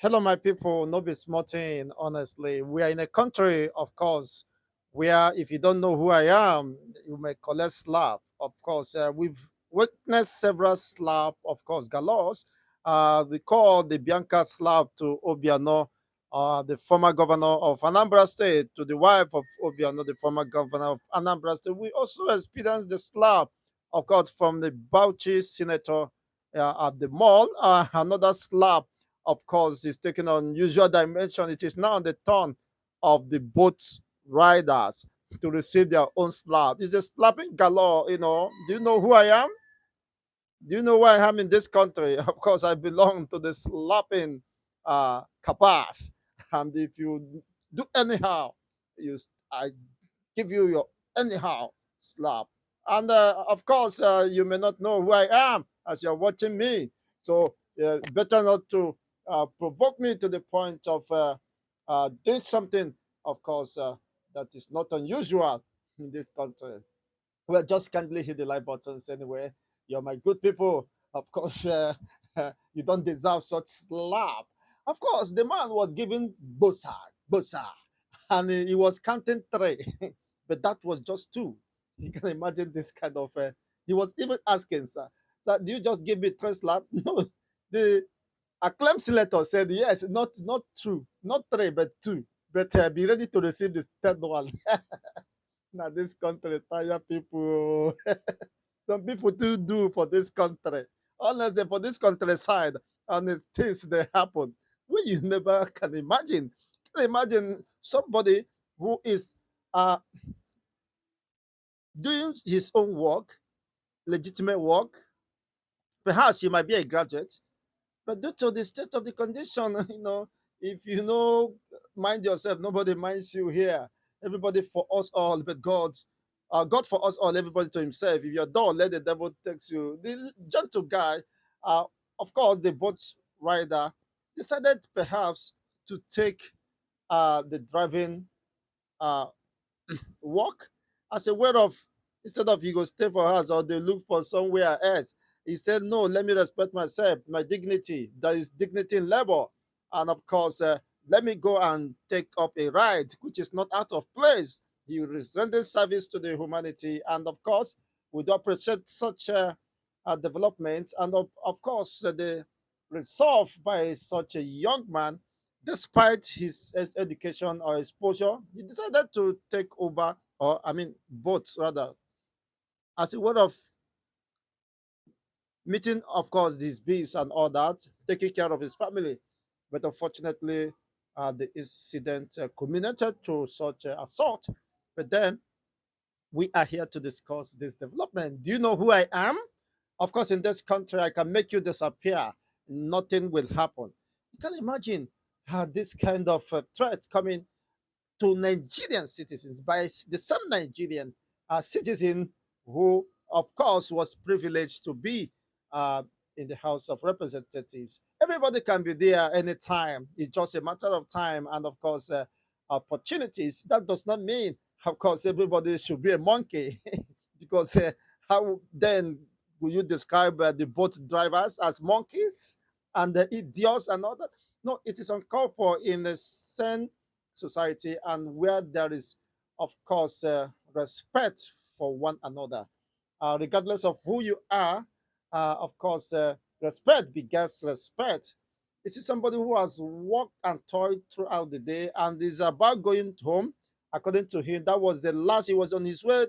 Hello, my people. No be smarting, honestly. We are in a country, of course, where if you don't know who I am, you may collect slap. Of course, we've witnessed several slap, of course, gallows. We call the Bianca slap to Obiano, the former governor of Anambra State, to the wife of Obiano, the former governor of Anambra State. We also experienced the slap, of course, from the Bauchi senator at the mall. Another slap, of course, is taking on usual dimension. It is now on the turn of the boat riders to receive their own slap. It's a slapping galore, you know. Do you know who I am? Do you know who I am in this country? Of course, I belong to the slapping capas. And if you do anyhow, you I give you your anyhow slap. And of course, you may not know who I am as you're watching me. So better not to provoke me to the point of doing something, of course, that is not unusual in this country. Well, just kindly hit the like buttons anyway. You're my good people. Of course, you don't deserve such slap. Of course, the man was giving bosa, bosa, and he was counting three, but that was just two. You can imagine this kind of. He was even asking, sir, do you just give me three slap? No, the acclaimed senator said yes, not two, not three, but two. But be ready to receive this third one. Now this country tire people. Some people do for this country. Honestly, for this countryside, and it's things that happen where you never can imagine. Can you imagine somebody who is uh, doing his own work, legitimate work. Perhaps you might be a graduate, but due to the state of the condition, if you know, mind yourself, nobody minds you here. Everybody for us all, but God for us all, everybody to himself. If you're dull, let the devil takes you. The gentle guy, uh, of course, the boat rider decided perhaps to take the driving uh, work as a way of, instead of you go stay for house or they look for somewhere else. He said, no, let me respect myself, my dignity. There is dignity in labor. And of course, let me go and take up a ride, which is not out of place. He is rendering service to the humanity. And of course, we do appreciate such development. And of course, the resolve by such a young man, despite his education or exposure, he decided to take over, or I mean, both rather, as a way of meeting, of course, these bees and all that, taking care of his family. But unfortunately, the incident culminated to such assault. But then we are here to discuss this development. Do you know who I am? Of course, in this country, I can make you disappear. Nothing will happen. You can imagine this kind of threat coming to Nigerian citizens by the same Nigerian citizen who, of course, was privileged to be uh, in the House of Representatives. Everybody can be there anytime. It's just a matter of time and, of course, opportunities. That does not mean, of course, everybody should be a monkey because how then will you describe the boat drivers as monkeys and the idiots and all that? No, it is uncalled for in a sane society and where there is, of course, respect for one another. Regardless of who you are, of course, respect begets respect. This is somebody who has worked and toiled throughout the day and is about going home. According to him, that was the last, he was on his way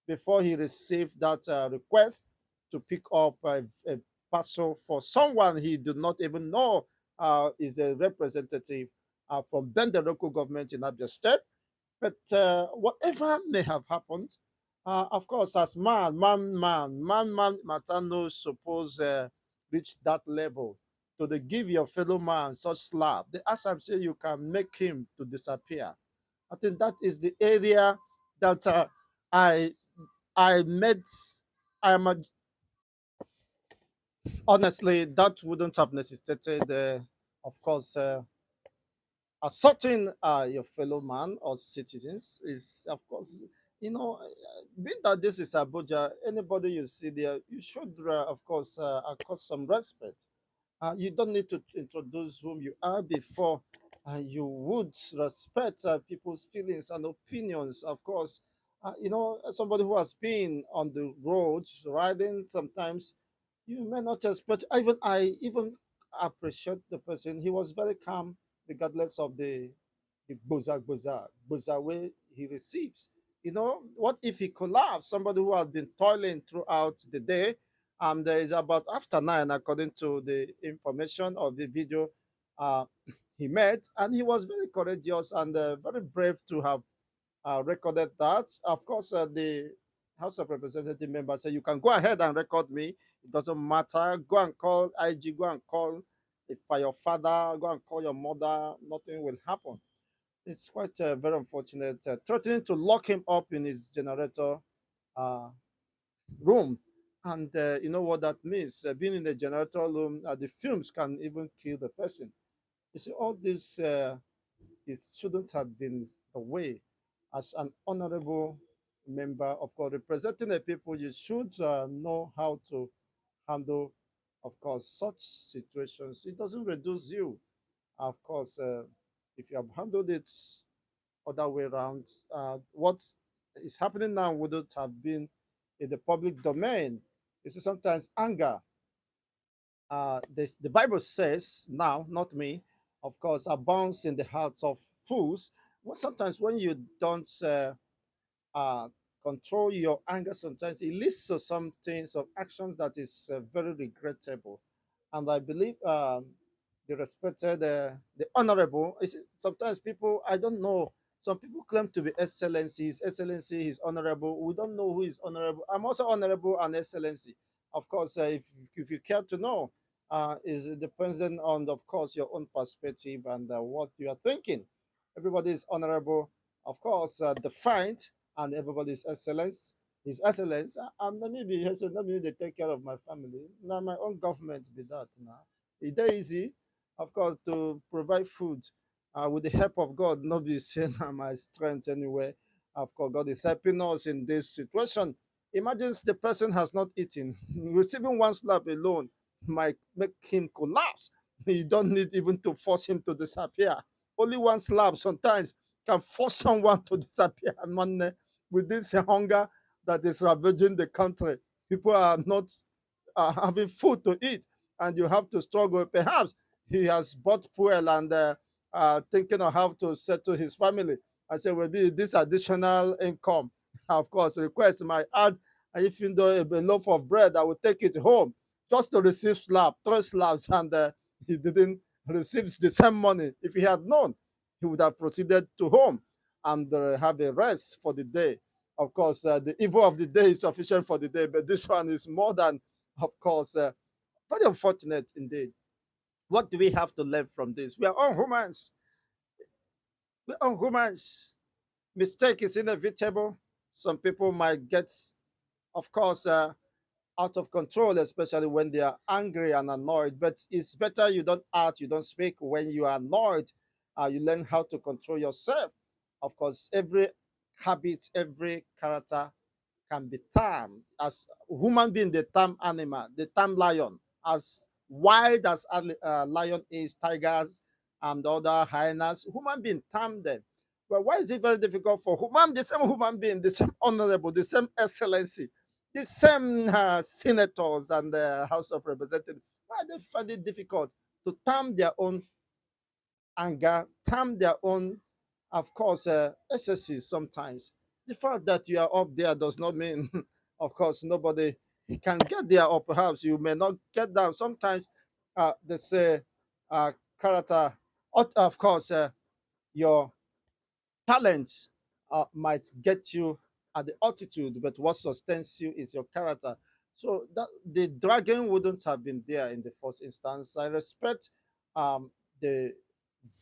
before he received that request to pick up a parcel for someone he did not even know is a representative from Bender local government in Abia State. But whatever may have happened, of course, as man, matter no suppose reach that level. So they give your fellow man such slap. They ask him, say you can make him to disappear. I think that is the area that I I made. I am a, honestly that wouldn't have necessitated, of course, assaulting your fellow man or citizens is, of course, being that this is Abuja, anybody you see there, you should, of course, accord some respect. You don't need to introduce whom you are before you would respect people's feelings and opinions. Of course, somebody who has been on the road riding, sometimes you may not expect. Even I even appreciate the person. He was very calm, regardless of the boza way he receives. What if he collapsed? Somebody who had been toiling throughout the day, and there is about after 9, according to the information of the video uh, he made, and he was very courageous and very brave to have recorded that. Of course, the House of Representative member said, "You can go ahead and record me. It doesn't matter. Go and call IG. Go and call if for your father. Go and call your mother. Nothing will happen." It's quite very unfortunate. Threatening to lock him up in his generator uh, room. And you know what that means? Being in the generator room, the fumes can even kill the person. You see, all this it shouldn't have been the way. As an honorable member of course representing the people, you should know how to handle, of course, such situations. It doesn't reduce you. Of course, if you have handled it other way around, what is happening now wouldn't have been in the public domain. You see, sometimes anger, the Bible says, now, not me, of course, abounds in the hearts of fools. Well, sometimes when you don't uh, control your anger, sometimes it leads to some actions that is very regrettable. And I believe the respected, the honorable, sometimes people, I don't know, some people claim to be excellencies. Excellency is honorable. We don't know who is honorable. I'm also honorable and excellency. Of course, if you care to know, it depends then on, of course, your own perspective and what you are thinking. Everybody is honorable, of course, defined, and everybody's excellence. His excellence, and let me be here, so let me they take care of my family. Now my own government be that now. It's dey easy, of course, to provide food with the help of God, not be saying my strength anyway. Of course, God is helping us in this situation. Imagine the person has not eaten. Receiving one slap alone might make him collapse. You don't need even to force him to disappear. Only one slap sometimes can force someone to disappear. Man, with this hunger that is ravaging the country, people are not having food to eat, and you have to struggle. Perhaps he has bought fuel and thinking of how to settle his family. I said, will be this additional income. Of course, request might add, even though a loaf of bread, I will take it home just to receive slap, 3 slaps, and he didn't receive the same money. If he had known, he would have proceeded to home and have a rest for the day. Of course, the evil of the day is sufficient for the day, but this one is more than, of course, very unfortunate indeed. What do we have to learn from this? We are all humans. We are all humans. Mistake is inevitable. Some people might get, of course, out of control, especially when they are angry and annoyed. But it's better you don't act, you don't speak when you are annoyed. You learn how to control yourself. Of course, every habit, every character can be tamed. As human being, the tame animal, the tame lion, as wild as lion is, tigers and other hyenas, human being tame them. But why is it very difficult for the same human being, the same honorable, the same excellency, the same senators and the House of Representatives, why they find it difficult to tame their own anger, tame their own, of course, excesses sometimes. The fact that you are up there does not mean, of course, nobody can get there, or perhaps you may not get down. Sometimes they say character, of course, your talents might get you at the altitude, but what sustains you is your character. So that the dragon wouldn't have been there in the first instance. I respect the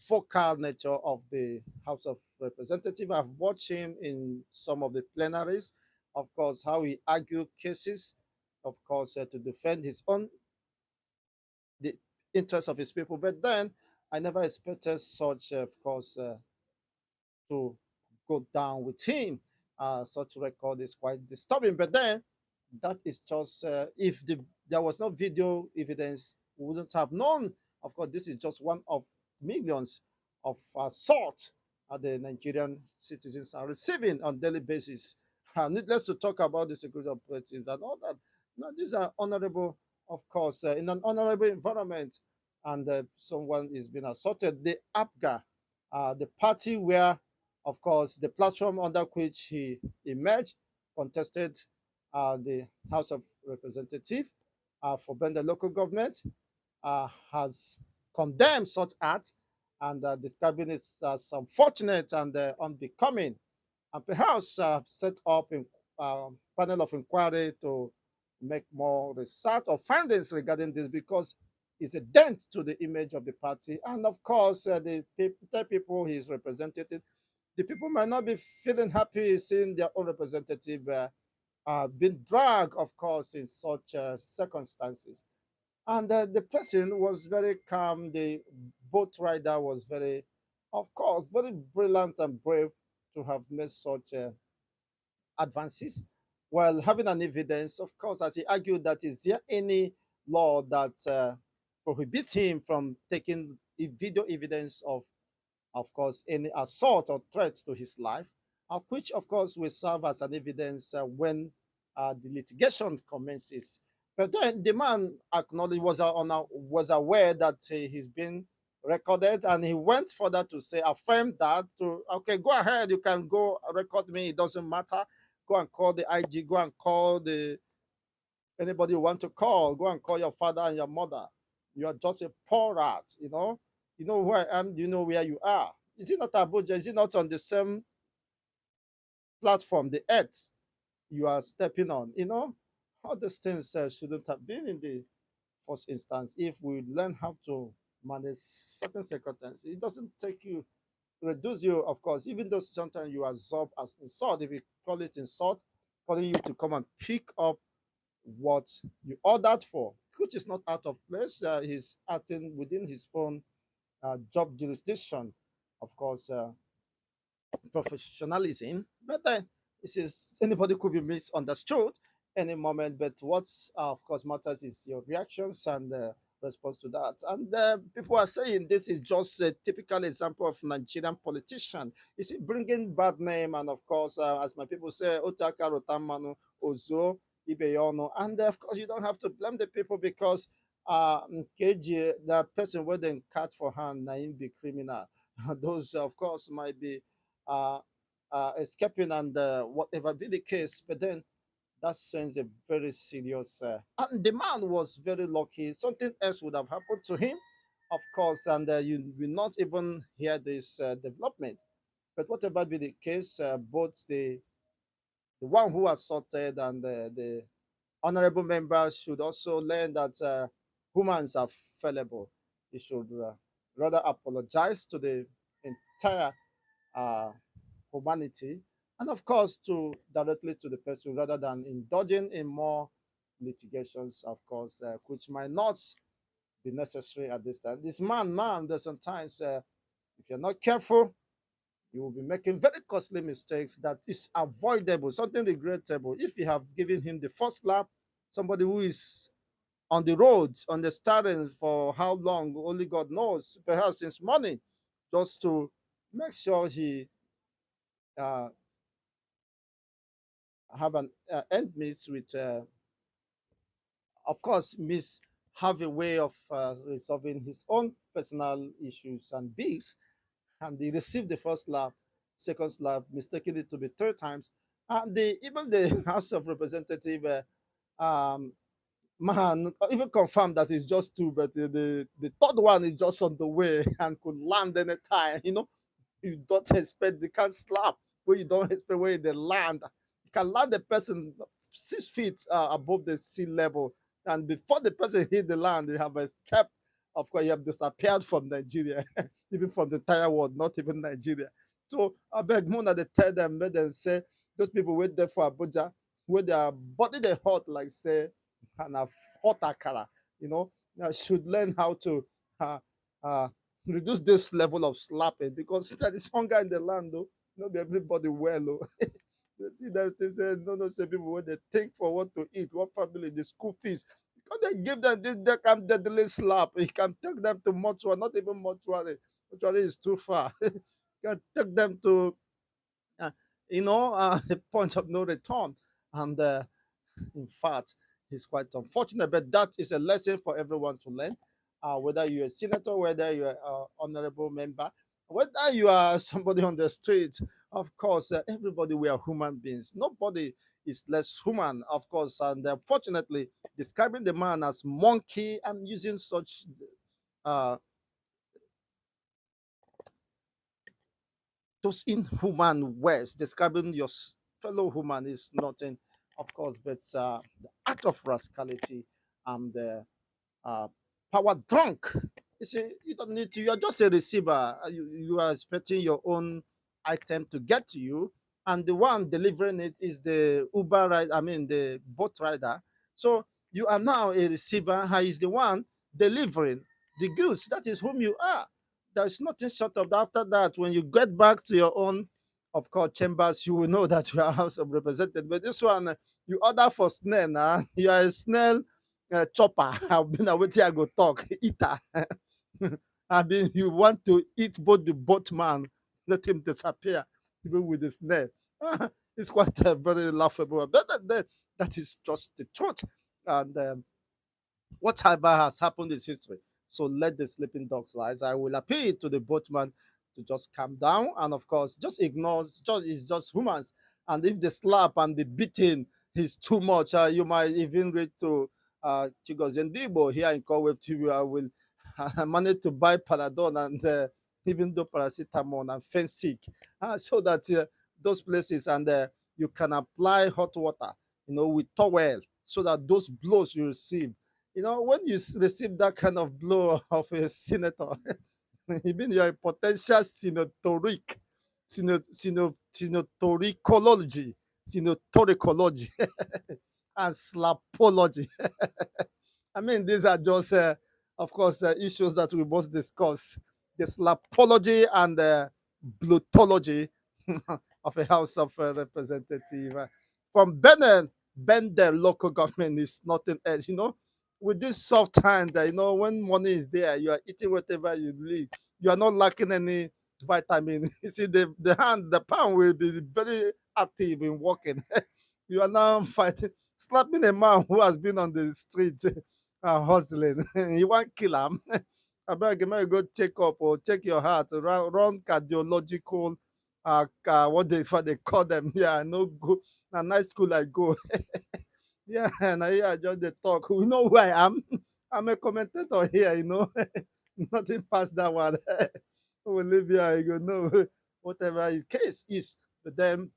vocal nature of the House of Representatives. I've watched him in some of the plenaries, of course, how he argued cases, of course, to defend his own the interests of his people. But then I never expected such, of course, to go down with him. Such record is quite disturbing. But then that is just if there was no video evidence, we wouldn't have known. Of course, this is just one of millions of salt the Nigerian citizens are receiving on daily basis. Needless to talk about the security operatives and all that. No, these are honorable, of course, in an honorable environment, and someone is being assaulted. The APGA, the party where, of course, the platform under which he emerged, contested the House of Representatives for Bender local government, has condemned such acts and describing it as unfortunate and unbecoming, and perhaps set up a panel of inquiry to make more research or findings regarding this, because it's a dent to the image of the party. And of course, the people he's represented, the people might not be feeling happy seeing their own representative being dragged, of course, in such circumstances. And the person was very calm. The boat rider was very, of course, very brilliant and brave to have made such advances while having an evidence. Of course, as he argued, that is there any law that prohibits him from taking video evidence of course, any assault or threat to his life, which, of course, will serve as an evidence when the litigation commences. But then the man acknowledged, was aware that he's been recorded, and he went further to say, affirm that, to, okay, go ahead, you can go record me, it doesn't matter. Go and call the IG, go and call the anybody you want to call, go and call your father and your mother. You are just a poor rat, you know. You know who I am, you know where you are. Is it not Abuja? Is it not on the same platform, the earth you are stepping on? You know, all these things shouldn't have been in the first instance. If we learn how to manage certain circumstances, it doesn't take you, reduce you, of course, even though sometimes you absorb as insult, if you call it insult, calling you to come and pick up what you ordered for, which is not out of place. He's acting within his own job jurisdiction, of course, professionalism. But then this is, anybody could be misunderstood any moment. But what's of course matters is your reactions and response to that. And people are saying this is just a typical example of Nigerian politician. Is it bringing bad name? And of course, as my people say, Otaka Rotamanu Ozo Ibeyono. And of course, you don't have to blame the people, because KG, the person where they catch for hand, na him be criminal. Those, of course, might be uh, escaping and whatever be the case. But then that sends a very serious. And the man was very lucky. Something else would have happened to him, of course, and you will not even hear this development. But whatever be the case, both the one who assaulted and the honorable members should also learn that humans are fallible. You should rather apologize to the entire uh, humanity, and of course to directly to the person, rather than indulging in more litigations, of course, which might not be necessary at this time. This man, there's sometimes if you're not careful, you will be making very costly mistakes that is avoidable, something regrettable. If you have given him the first lap, somebody who is on the road, on the starting for how long, only God knows, perhaps since morning, just to make sure he uh, have an end meet with, of course, Miss have a way of resolving his own personal issues and beefs, and he received the first slap, second slap, mistaking it to be third times, and even the House of Representative man even confirmed that it's just two, but the third one is just on the way and could land anytime. You know, you don't expect, they can't slap where you don't expect where they land. You can land the person 6 feet above the sea level, and before the person hit the land, you have escaped. Of course, you have disappeared from Nigeria, even from the entire world, not even Nigeria. So I beg Mona they tell them, let them say those people wait there for Abuja, where their body they hot like say and have hot akara, you know, should learn how to uh, uh, reduce this level of slapping, because there is hunger in the land, though. Not everybody well, oh. They see that they say no, no, say people when they think for what to eat, what family, the school fees. Can they give them this they can deadly slap? He can take them to mortuary, not even mortuary. Mortuary is too far. Can take them to uh, a point of no return. And in fact, it's quite unfortunate, but that is a lesson for everyone to learn. Whether you're a senator, whether you're an honorable member, whether you are somebody on the street, of course, everybody we are human beings. Nobody is less human, of course. And fortunately, describing the man as monkey and using such uh, those inhuman words, describing your fellow human is nothing, of course, but the act of rascality and the uh, power drunk. You see, you don't need to, you're just a receiver. You are expecting your own item to get to you, and the one delivering it is the Uber rider, I mean, the boat rider. So you are now a receiver, and is the one delivering the goods. That is whom you are. There's nothing short of that. After that. When you get back to your own, of course, chambers, you will know that you are House of Representatives. But this one, you order for snail now. You are a snail chopper. I've been waiting. I go talk eater. I mean, you want to eat both the boatman, let him disappear, even with the snare. It's quite very laughable. But that is just the truth. And whatever has happened is history. So let the sleeping dogs lie. I will appeal to the boatman to just calm down and, of course, just ignore. It's just humans. And if the slap and the beating is too much, you might even reach to Chigozendibo here in Corwave TV. I will manage to buy Paladon and even though paracetamol and Fensic, so that those places and you can apply hot water, with towel, so that those blows you receive, when you receive that kind of blow of a senator, it means you're a potential senatoric, senatoricology, senatoricology, and slapology. I mean, these are just, of course, issues that we must discuss. The slapology and the blutology of a House of Representative. From Benin, Bender local government is nothing else. With this soft hand, when money is there, you are eating whatever you need. You are not lacking any vitamin. You see, the palm will be very active in working. You are now fighting, slapping a man who has been on the street hustling. You want kill him. I beg you, go check up or check your heart, run cardiological, what they call them. Yeah, no go. A nice school I go. Yeah, and I just the talk. We know who I am. I'm a commentator here, Nothing past that one. We'll leave here, you know, whatever the case is. But then,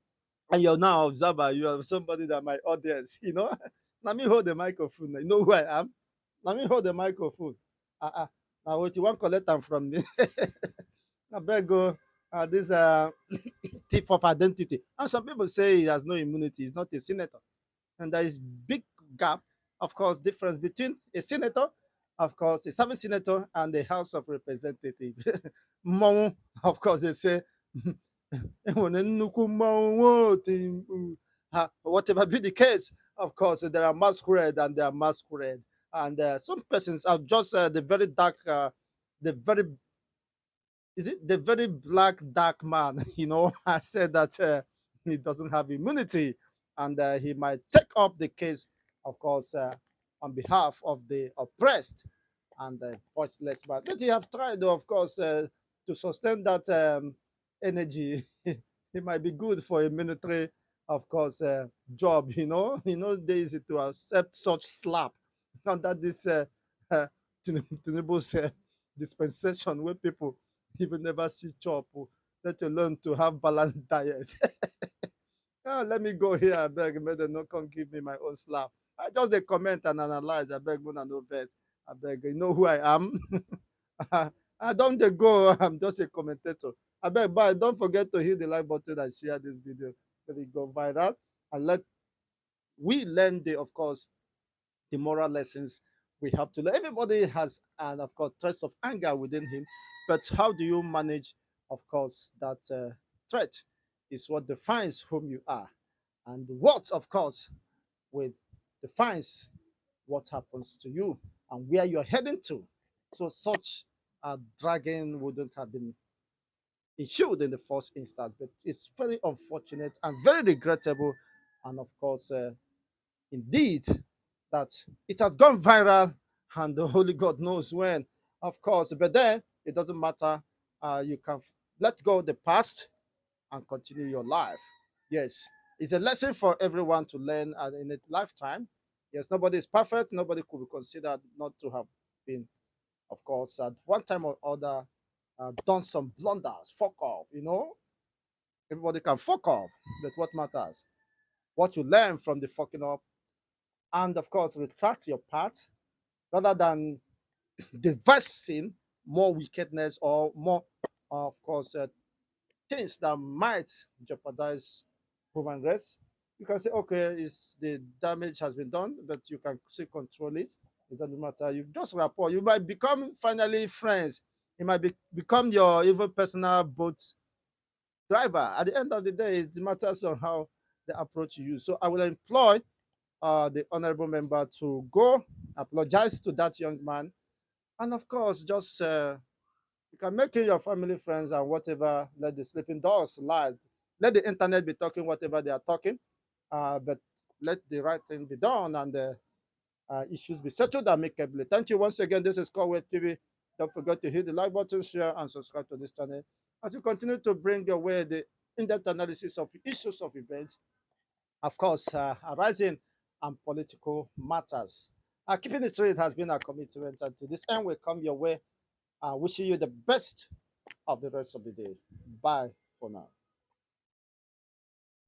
and you're now observer, you are somebody that my audience. Let me hold the microphone. You know who I am? Let me hold the microphone. Now what you want collect them from me? I beg go. This thief of identity. And some people say he has no immunity. He's not a senator. And there is big gap, of course, difference between a senator, of course, a serving senator, and the House of Representatives. Mmọnwụ, of course, they say, enwere nnukwu mmọnwụ whatever be the case, of course, there are masquerade and there are masquerade. And some persons are just the very dark, the very is it the very black dark man, I said that he doesn't have immunity and he might take up the case, of course, on behalf of the oppressed and voiceless man. But he have tried, of course, to sustain that energy. It might be good for a military, of course, job, days to accept such slap under this uh, Tinubu's dispensation where people even never see chop, let alone to have balanced diet. Let me go here, I beg, may they not come give me my own slap. I just they comment and analyze, I beg, Mona no best. I beg, you know who I am. I don't they go, I'm just a commentator. I beg, but don't forget to hit the like button and share this video. Let it go viral and let we learn of course, the moral lessons we have to learn. Everybody has, and of course, threats of anger within him, but how do you manage, of course, that threat is what defines whom you are, and what, of course, with defines what happens to you and where you're heading to. So such dragging wouldn't have been issued in the first instance, but it's very unfortunate and very regrettable, and of course, indeed, that it has gone viral, and the Holy God knows when, of course. But then it doesn't matter. You can let go of the past and continue your life. Yes, it's a lesson for everyone to learn in a lifetime. Yes, nobody is perfect. Nobody could be considered not to have been, of course, at one time or other, done some blunders, fuck off. Everybody can fuck up, but what matters? What you learn from the fucking up, and of course, retract your part rather than devising more wickedness or more, of course, things that might jeopardize human race. You can say, okay, it's the damage has been done, but you can still control it. It doesn't matter. You just rapport. You might become finally friends. It might become your even personal boat driver. At the end of the day, it matters on how they approach you. So I will employ the honorable member to go apologize to that young man, and of course, just you can make it your family, friends, and whatever. Let the sleeping dogs lie. Let the internet be talking whatever they are talking, but let the right thing be done and the issues be settled amicably. Thank you once again. This is Callwave TV. Don't forget to hit the like button, share, and subscribe to this channel as we continue to bring your way the in-depth analysis of issues of events, of course, arising and political matters. Keeping it straight has been our commitment, and to this end, we come your way, wishing you the best of the rest of the day. Bye for now.